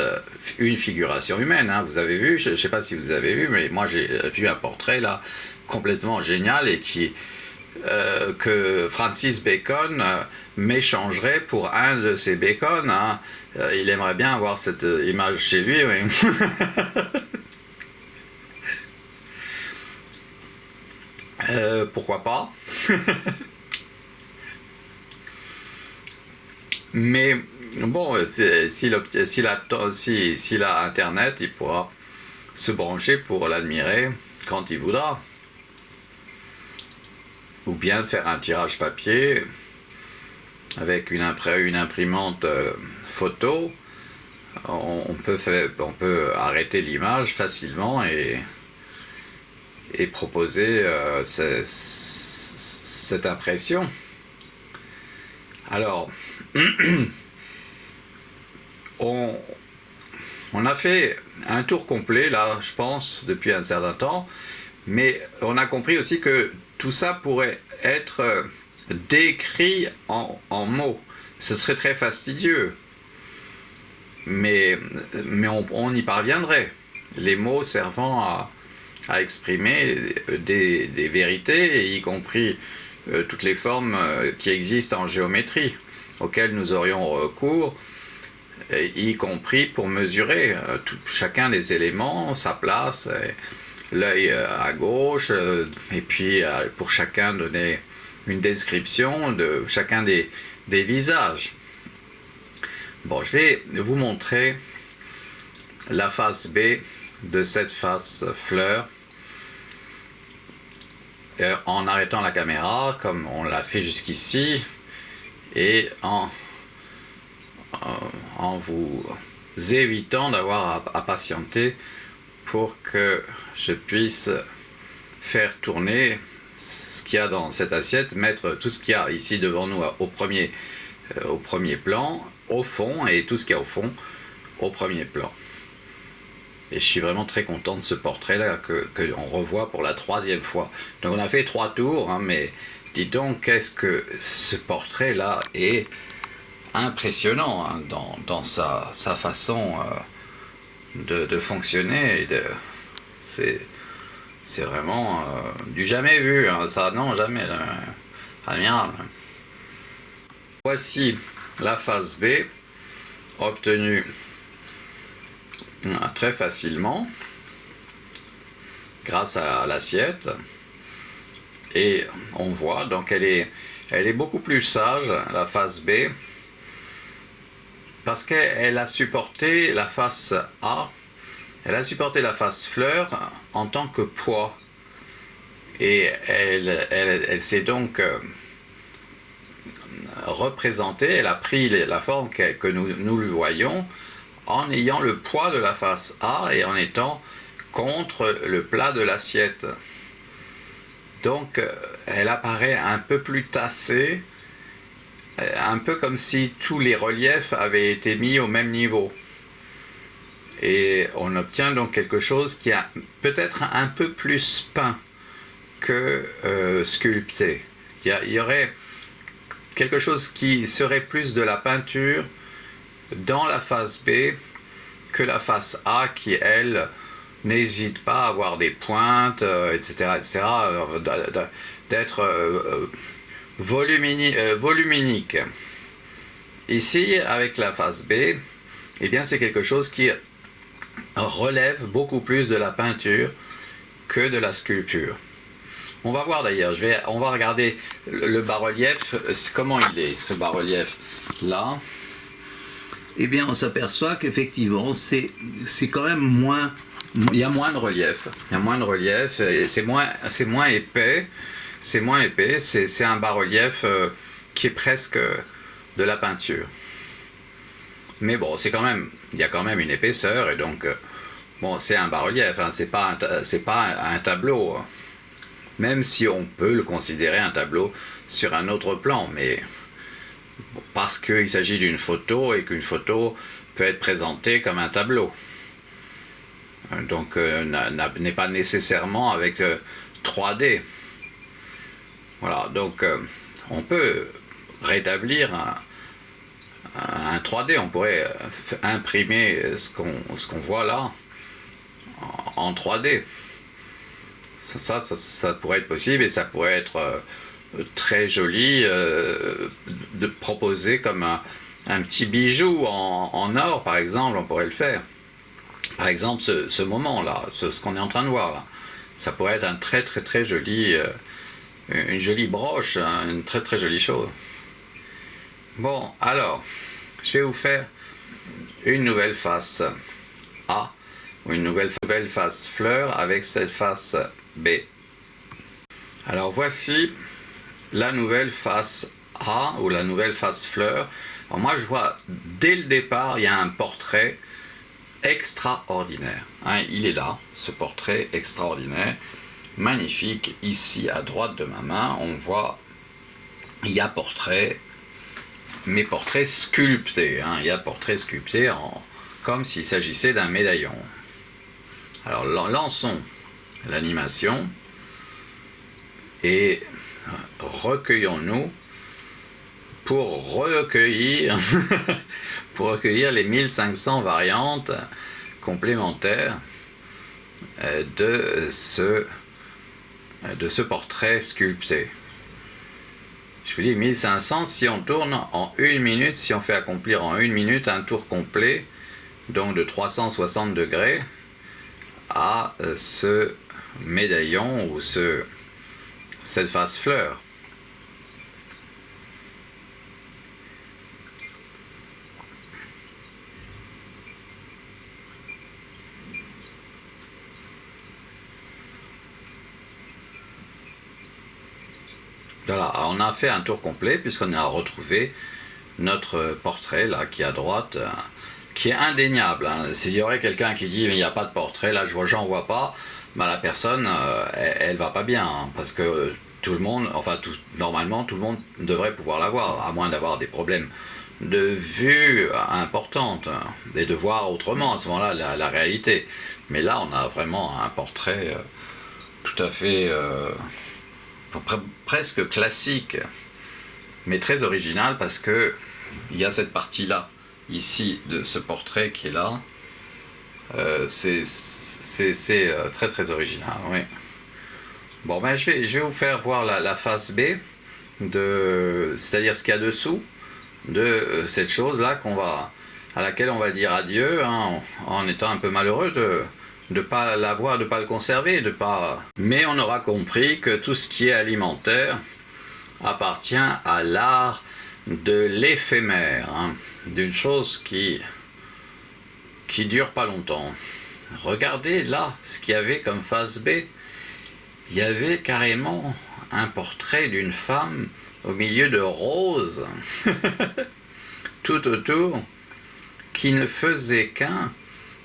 une figuration humaine, hein. Vous avez vu, je ne sais pas si vous avez vu, mais moi j'ai vu un portrait là complètement génial et que Francis Bacon m'échangerait pour un de ses bacon, hein. Il aimerait bien avoir cette image chez lui, oui. Pourquoi pas. Mais bon, s'il a internet, il pourra se brancher pour l'admirer quand il voudra. Ou bien faire un tirage papier avec une imprimante photo. On peut arrêter l'image facilement et proposer cette impression. Alors, on a fait un tour complet là, je pense, depuis un certain temps, mais on a compris aussi que tout ça pourrait être décrit en mots. Ce serait très fastidieux, mais on y parviendrait. Les mots servant à exprimer des vérités, y compris toutes les formes qui existent en géométrie, auxquelles nous aurions recours, y compris pour mesurer chacun des éléments, sa place, l'œil à gauche, et puis pour chacun donner une description de chacun des visages. Bon, je vais vous montrer la face B de cette face fleur, en arrêtant la caméra comme on l'a fait jusqu'ici et en vous évitant d'avoir à patienter pour que je puisse faire tourner ce qu'il y a dans cette assiette, mettre tout ce qu'il y a ici devant nous au premier plan, au fond, et tout ce qu'il y a au fond au premier plan. Et je suis vraiment très content de ce portrait-là que on revoit pour la 3e fois. Donc on a fait 3 tours, hein, mais dis donc, qu'est-ce que ce portrait-là est impressionnant, hein, dans sa façon de fonctionner. C'est vraiment du jamais vu, hein, ça, non, jamais. Admirable. Voici la face B obtenue très facilement grâce à l'assiette. Et on voit, donc elle est beaucoup plus sage, la face B, parce qu'elle a supporté la face A, elle a supporté la face fleur en tant que poids. Et elle s'est donc représentée, elle a pris la forme que nous lui voyons en ayant le poids de la face A et en étant contre le plat de l'assiette. Donc elle apparaît un peu plus tassée, un peu comme si tous les reliefs avaient été mis au même niveau. Et on obtient donc quelque chose qui est peut-être un peu plus peint que sculpté. Il y aurait quelque chose qui serait plus de la peinture dans la face B que la face A qui, elle, n'hésite pas à avoir des pointes, etc., d'être voluminique. Ici, avec la face B, eh bien, c'est quelque chose qui relève beaucoup plus de la peinture que de la sculpture. On va voir d'ailleurs, on va regarder le bas-relief, comment il est, ce bas-relief là. Eh bien, on s'aperçoit qu'effectivement, c'est quand même moins... Il y a moins de relief. Il y a moins de relief, et c'est moins épais. C'est moins épais, c'est un bas-relief qui est presque de la peinture. Mais bon, il y a quand même une épaisseur, et donc, bon, c'est un bas-relief, hein, c'est pas un tableau. Même si on peut le considérer un tableau sur un autre plan, mais parce qu'il s'agit d'une photo et qu'une photo peut être présentée comme un tableau. Donc n'est pas nécessairement avec 3D. Voilà, donc on peut rétablir un 3D, on pourrait imprimer ce qu'on voit là en 3D. Ça pourrait être possible et ça pourrait être très joli de proposer comme un petit bijou en or, par exemple, on pourrait le faire. Par exemple, ce moment-là, ce qu'on est en train de voir là, ça pourrait être un très très très joli, une jolie broche, hein, une très très jolie chose. Bon, alors, je vais vous faire une nouvelle face A, ou une nouvelle face fleur avec cette face B. Alors voici la nouvelle face A, ou la nouvelle face fleur. Alors moi je vois, dès le départ, il y a un portrait extraordinaire. Hein, il est là, ce portrait extraordinaire, magnifique. Ici à droite de ma main, on voit, il y a portrait, mais portrait sculpté. Hein, il y a portrait sculpté comme s'il s'agissait d'un médaillon. Alors lançons l'animation et recueillons-nous pour recueillir les 1500 variantes complémentaires de ce portrait sculpté. Je vous dis 1500 si on tourne en 1 minute, si on fait accomplir en 1 minute un tour complet, donc de 360 degrés, à ce médaillon ou cette face fleur. Voilà, on a fait un tour complet puisqu'on a retrouvé notre portrait là qui est à droite, qui est indéniable. Hein. S'il y aurait quelqu'un qui dit mais il n'y a pas de portrait, là j'en vois pas, ben, la personne elle va pas bien, hein, parce que tout le monde, normalement tout le monde devrait pouvoir l'avoir, à moins d'avoir des problèmes de vue importantes, hein, et de voir autrement à ce moment-là la réalité. Mais là on a vraiment un portrait tout à fait presque classique, mais très original parce que il y a cette partie-là, ici, de ce portrait qui est là. C'est très très original, oui. Bon, ben je vais vous faire voir la face B, c'est-à-dire ce qu'il y a dessous. de cette chose-là à laquelle on va dire adieu, hein, en étant un peu malheureux de ne pas l'avoir, de ne pas le conserver, de pas. Mais on aura compris que tout ce qui est alimentaire appartient à l'art de l'éphémère, hein, d'une chose qui dure pas longtemps. Regardez là ce qu'il y avait comme face B. Il y avait carrément un portrait d'une femme au milieu de roses tout autour, qui ne faisait qu'un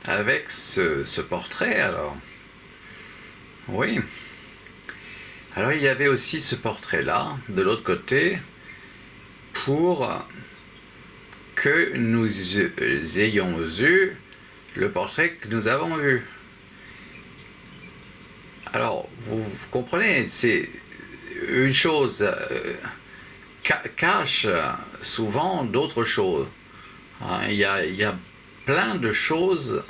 avec ce portrait alors. Oui. Alors il y avait aussi ce portrait-là, de l'autre côté, pour que nous ayons eu le portrait que nous avons vu. Alors, vous comprenez, c'est une chose cache souvent d'autres choses. Hein, il y a plein de choses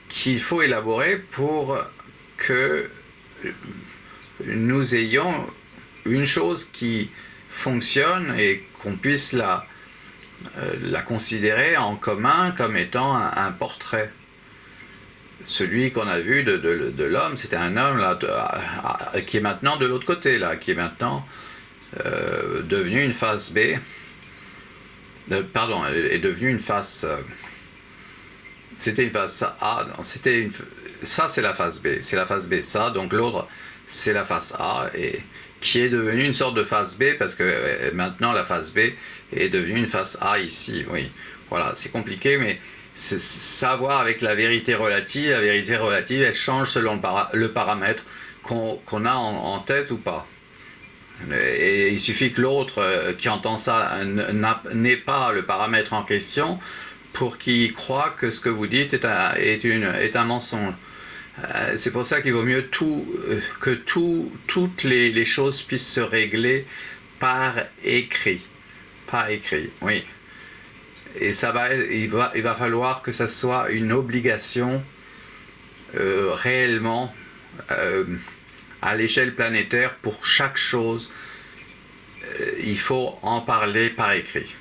qu'il faut élaborer pour que nous ayons une chose qui fonctionne et qu'on puisse la considérer en commun comme étant un portrait. Celui qu'on a vu de l'homme, c'était un homme là, qui est maintenant de l'autre côté, là, qui est maintenant devenu une face B. Pardon, est devenue une face. C'était une face A. Non, ça, c'est la face B. C'est la face B, ça. Donc l'autre, c'est la face A, et qui est devenue une sorte de face B, parce que maintenant la face B est devenue une face A ici. Oui, voilà, c'est compliqué, mais c'est savoir avec la vérité relative. La vérité relative, elle change selon le paramètre qu'on a en tête ou pas. Et il suffit que l'autre qui entend ça n'ait pas le paramètre en question pour qu'il croie que ce que vous dites est un mensonge. C'est pour ça qu'il vaut mieux que toutes les choses puissent se régler par écrit. Par écrit, oui. Et il va falloir que ça soit une obligation réellement à l'échelle planétaire pour chaque chose. Il faut en parler par écrit.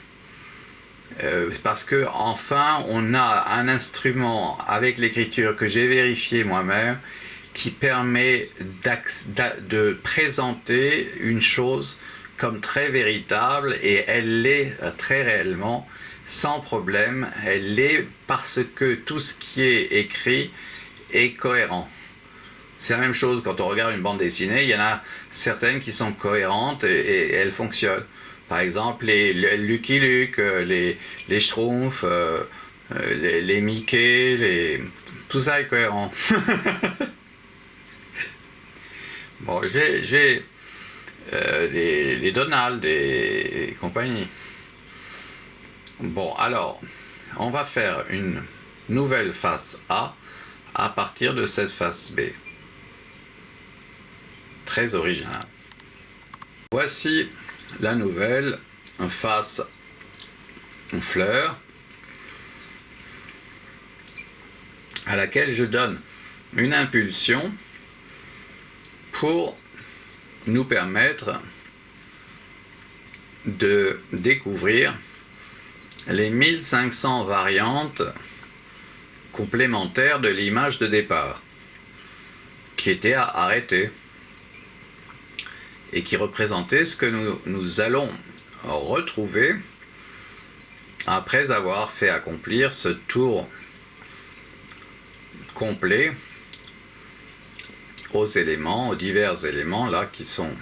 Parce que enfin on a un instrument avec l'écriture que j'ai vérifié moi-même qui permet de présenter une chose comme très véritable, et elle l'est très réellement, sans problème. Elle l'est parce que tout ce qui est écrit est cohérent. C'est la même chose quand on regarde une bande dessinée, il y en a certaines qui sont cohérentes et elles fonctionnent. Par exemple, les Lucky Luke, les Schtroumpfs, les Mickey, tout ça est cohérent. Bon, j'ai les Donald et compagnie. Bon, alors, on va faire une nouvelle face A à partir de cette face B. Très original. Voici la nouvelle face fleur à laquelle je donne une impulsion pour nous permettre de découvrir les 1500 variantes complémentaires de l'image de départ qui était arrêtée et qui représentait ce que nous allons retrouver après avoir fait accomplir ce tour complet aux divers éléments là qui sont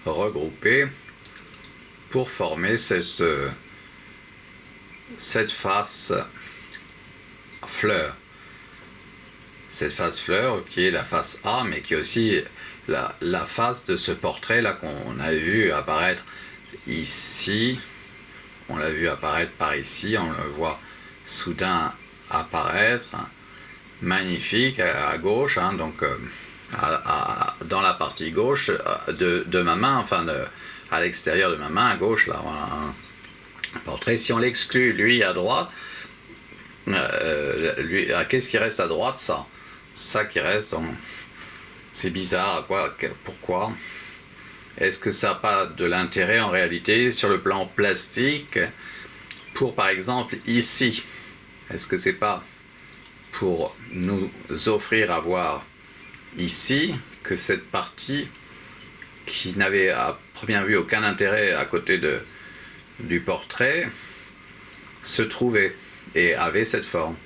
regroupés pour former cette face fleur. Cette face fleur qui est la face A, mais qui est aussi la face de ce portrait là qu'on a vu apparaître ici. On l'a vu apparaître par ici, on le voit soudain apparaître, magnifique à gauche, hein, donc dans la partie gauche de ma main, enfin à l'extérieur de ma main à gauche là, voilà, un portrait. Si on l'exclut lui à droite, qu'est-ce qui reste à droite? Ça qui reste, donc c'est bizarre, pourquoi? est-ce que ça n'a pas de l'intérêt en réalité sur le plan plastique pour par exemple ici? Est-ce que c'est pas pour nous offrir à voir ici que cette partie qui n'avait à première vue aucun intérêt à côté du portrait se trouvait et avait cette forme.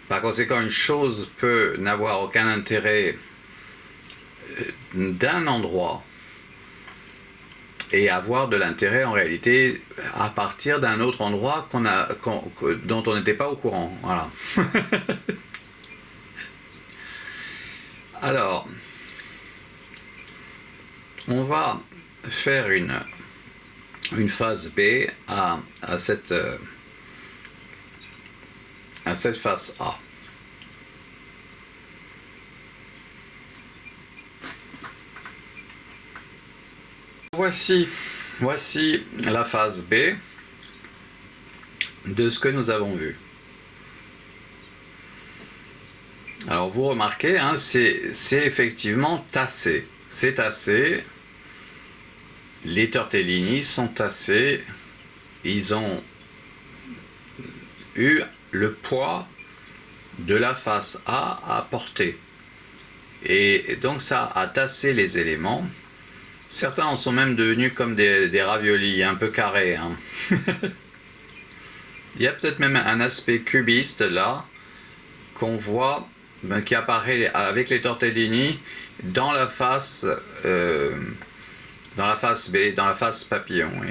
Par conséquent, une chose peut n'avoir aucun intérêt d'un endroit et avoir de l'intérêt en réalité à partir d'un autre endroit dont on n'était pas au courant. Voilà. Alors, on va faire une phase B à cette face A. Voici la phase B de ce que nous avons vu. Alors vous remarquez, hein, c'est effectivement tassé. C'est tassé. Les tortellini sont tassés. Ils ont eu le poids de la face A à porter. Et donc ça a tassé les éléments. Certains en sont même devenus comme des raviolis, un peu carrés. Hein. Il y a peut-être même un aspect cubiste là, qu'on voit, qui apparaît avec les tortellini dans la face B, dans la face papillon. Oui.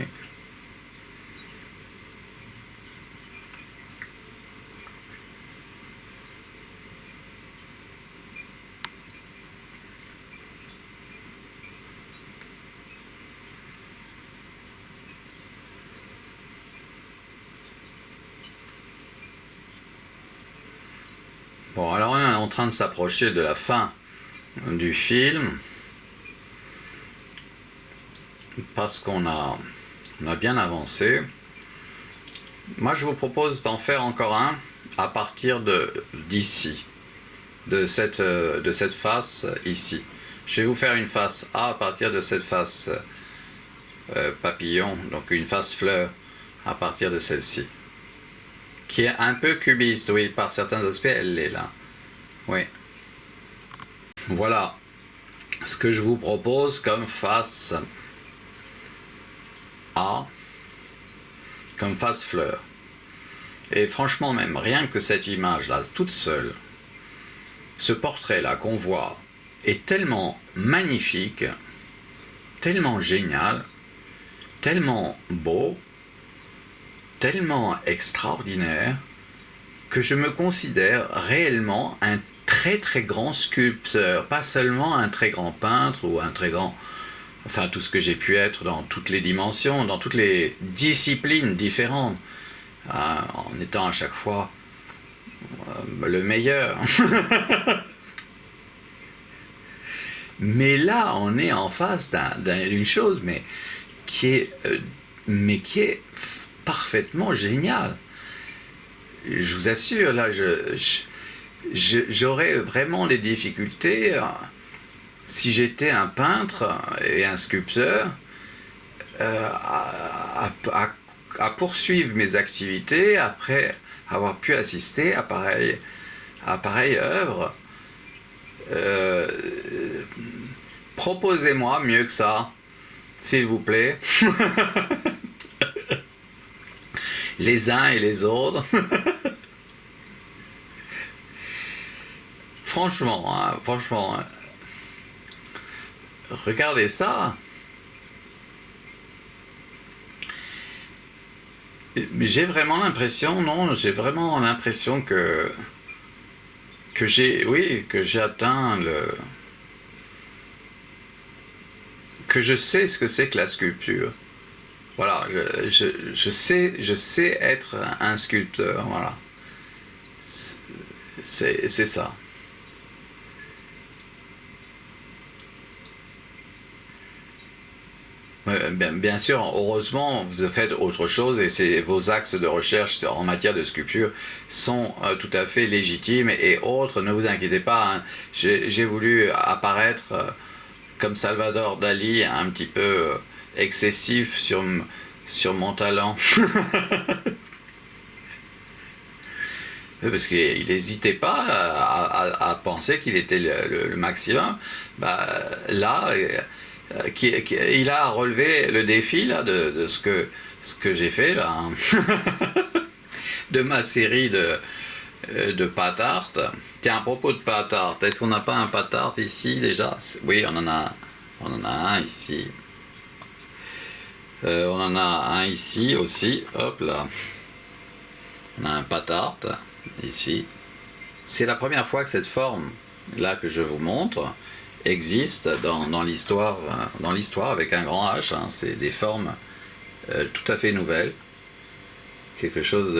Bon, alors on est en train de s'approcher de la fin du film parce qu'on a bien avancé. Moi, je vous propose d'en faire encore un à partir d'ici, de cette face ici. Je vais vous faire une face A à partir de cette face papillon, donc une face fleur à partir de celle-ci. Qui est un peu cubiste, oui, par certains aspects, elle est là. Oui. Voilà ce que je vous propose comme face A, comme face fleur. Et franchement même, rien que cette image-là, toute seule, ce portrait-là qu'on voit, est tellement magnifique, tellement génial, tellement beau, tellement extraordinaire que je me considère réellement un très très grand sculpteur, pas seulement un très grand peintre ou un très grand, enfin tout ce que j'ai pu être dans toutes les dimensions, dans toutes les disciplines différentes, en étant à chaque fois le meilleur. Mais là, on est en face d'une chose, mais qui est parfaitement génial. Je vous assure, là, j'aurais vraiment des difficultés si j'étais un peintre et un sculpteur à poursuivre mes activités après avoir pu assister à pareille œuvre. Proposez-moi mieux que ça, s'il vous plaît. Les uns et les autres. Franchement, regardez ça. J'ai vraiment l'impression que j'ai atteint que je sais ce que c'est que la sculpture. Voilà, je sais être un sculpteur, voilà. C'est ça. Bien sûr, heureusement, vous faites autre chose et vos axes de recherche en matière de sculpture sont tout à fait légitimes et autres. Ne vous inquiétez pas, hein, j'ai voulu apparaître comme Salvador Dali, un petit peu excessif sur mon talent. Parce qu'il n'hésitait pas à penser qu'il était le maximum. Là, il a relevé le défi là, de ce que j'ai fait là, hein. De ma série de pâte tarte. Tiens, à propos de pâte tarte, est-ce qu'on n'a pas un pâte tarte ici déjà? Oui, on en a un ici. On en a un ici aussi. Hop là. On a un pâte tarte ici. C'est la première fois que cette forme là que je vous montre existe dans l'histoire avec un grand H, hein. C'est des formes tout à fait nouvelles, quelque chose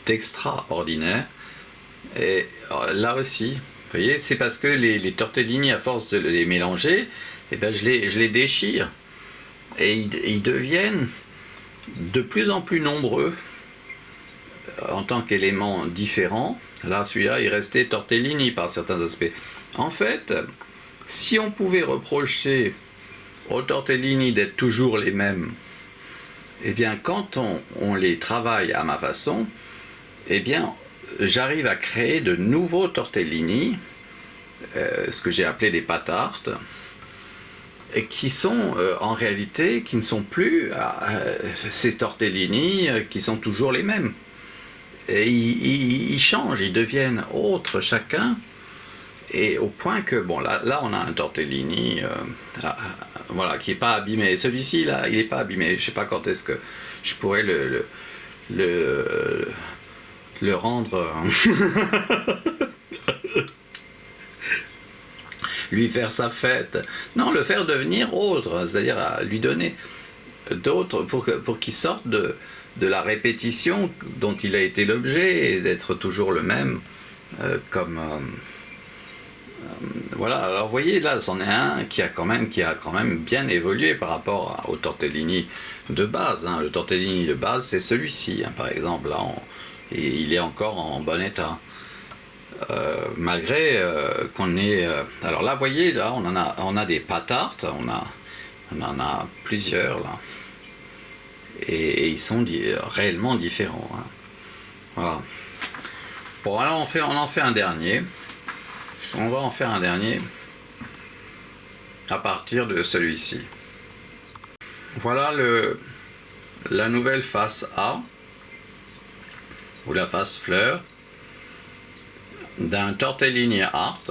d'extraordinaire. Et là aussi, vous voyez, c'est parce que les tortellini, à force de les mélanger, eh ben je les déchire et ils deviennent de plus en plus nombreux en tant qu'éléments différents. Là, celui-là, il restait tortellini par certains aspects. En fait, si on pouvait reprocher aux tortellini d'être toujours les mêmes, eh bien, quand on les travaille à ma façon, eh bien, j'arrive à créer de nouveaux tortellini, ce que j'ai appelé des pâte tarte, et qui sont en réalité, qui ne sont plus ces tortellini qui sont toujours les mêmes. Et ils changent, ils deviennent autres chacun, et au point que, bon, là on a un tortellini voilà, qui n'est pas abîmé. Celui-ci, là, il n'est pas abîmé. Je ne sais pas quand est-ce que je pourrais le rendre... lui faire sa fête. Non, le faire devenir autre, c'est-à-dire à lui donner d'autres, pour qu'il sorte de la répétition dont il a été l'objet, et d'être toujours le même, voilà. Alors vous voyez, là, c'en est un qui a quand même bien évolué par rapport au tortellini de base, hein. Le tortellini de base, c'est celui-ci, hein, par exemple, là, et il est encore en bon état. Malgré qu'on ait... alors là, vous voyez, là, on a des pâte tarte, on en a plusieurs, là. Et ils sont réellement différents, hein. Voilà. Bon, alors on en fait un dernier. On va en faire un dernier à partir de celui-ci. Voilà la nouvelle face A, ou la face fleur, d'un tortellini art.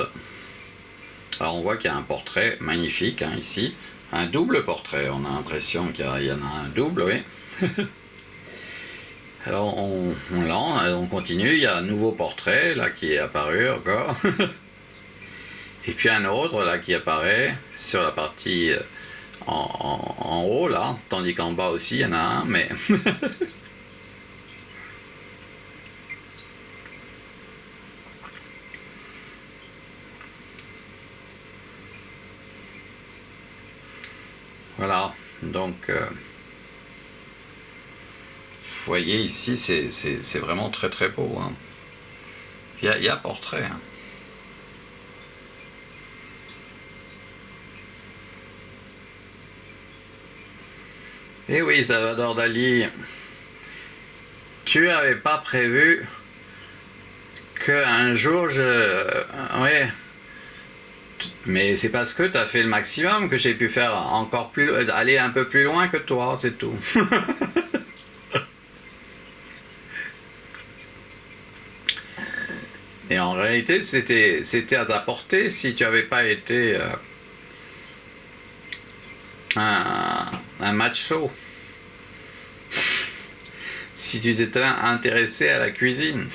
Alors on voit qu'il y a un portrait magnifique, hein, ici, un double portrait, on a l'impression qu'il y en a un double, oui. Alors on continue, il y a un nouveau portrait là qui est apparu encore. Et puis un autre là qui apparaît sur la partie en haut là, tandis qu'en bas aussi il y en a un, mais voilà. Donc vous voyez ici, c'est vraiment très très beau, hein. Il y a portrait, hein. Et oui, Salvador Dali, tu n'avais pas prévu qu'un jour ouais. Mais c'est parce que tu as fait le maximum que j'ai pu faire encore plus, aller un peu plus loin que toi, c'est tout. Et en réalité, c'était à ta portée si tu n'avais pas été un macho. Si tu t'étais intéressé à la cuisine.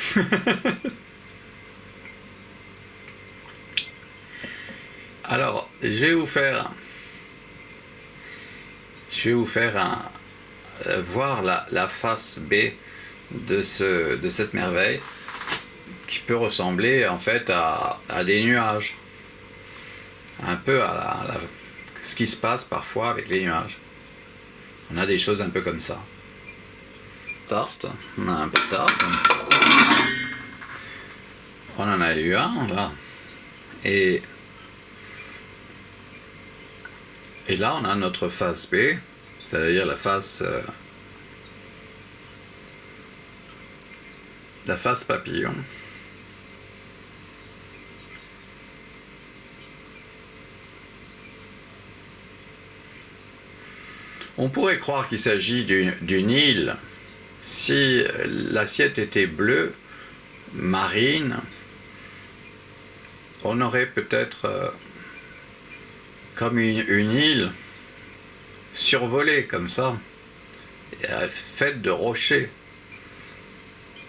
Alors, je vais vous faire voir la face B de cette merveille, qui peut ressembler en fait à des nuages, un peu à ce qui se passe parfois avec les nuages. On a des choses un peu comme ça. Tarte, on a un peu de tarte. On en a eu un là. Et là, on a notre face B, c'est-à-dire la face papillon. On pourrait croire qu'il s'agit d'une île si l'assiette était bleue, marine. On aurait peut-être comme une île survolée comme ça, faite de rochers.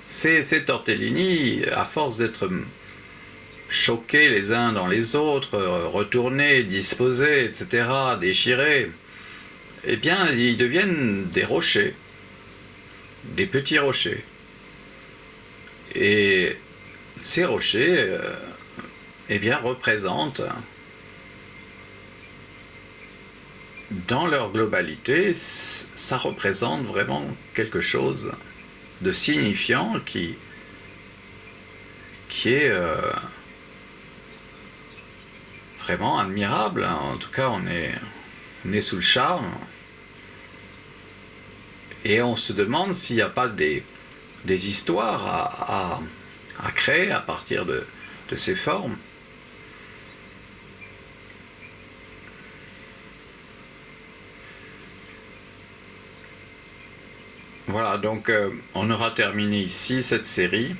Ces tortellini, à force d'être choqués les uns dans les autres, retournés, disposés, etc., déchirés, eh bien, ils deviennent des rochers, des petits rochers. Et ces rochers, eh bien, représentent, dans leur globalité, ça représente vraiment quelque chose de signifiant qui est vraiment admirable. En tout cas, on est sous le charme. Et on se demande s'il n'y a pas des histoires à créer à partir de ces formes. Voilà, donc on aura terminé ici cette série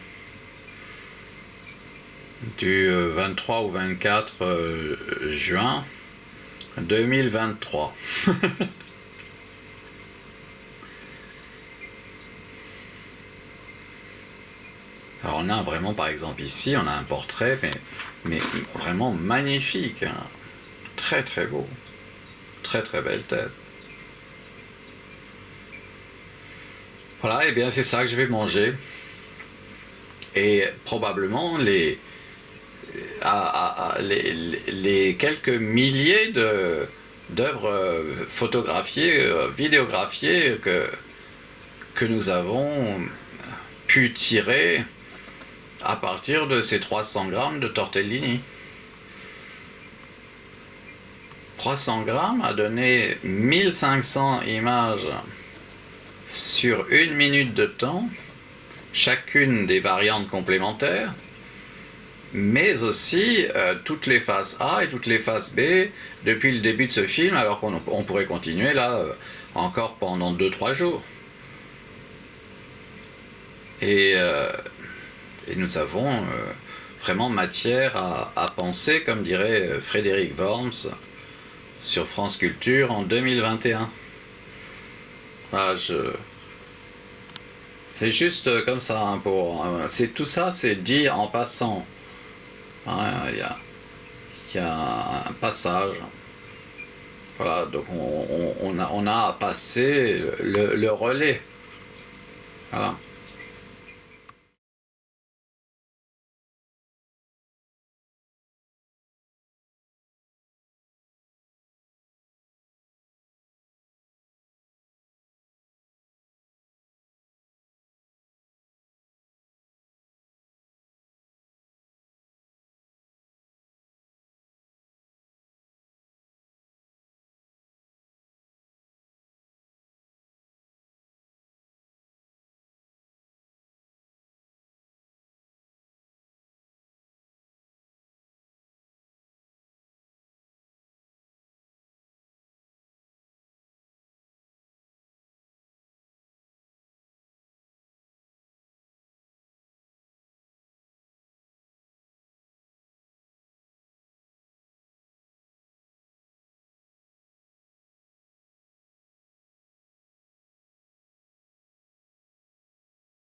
du 23 au 24 juin 2023. Alors on a vraiment, par exemple ici, on a un portrait, mais vraiment magnifique, hein. Très très beau, très très belle tête. Voilà, et bien c'est ça que je vais manger. Et probablement les quelques milliers d'œuvres photographiées, vidéographiées que nous avons pu tirer à partir de ces 300 grammes de tortellini. 300 grammes a donné 1500 images sur 1 minute de temps, chacune des variantes complémentaires, mais aussi toutes les faces A et toutes les faces B depuis le début de ce film, alors qu'on pourrait continuer là encore pendant 2-3 jours. Et nous avons vraiment matière à penser, comme dirait Frédéric Worms sur France Culture en 2021. Voilà, c'est juste comme ça, hein, tout ça, c'est dit en passant. Hein, il y a un passage. Voilà, donc on a à passer le relais. Voilà.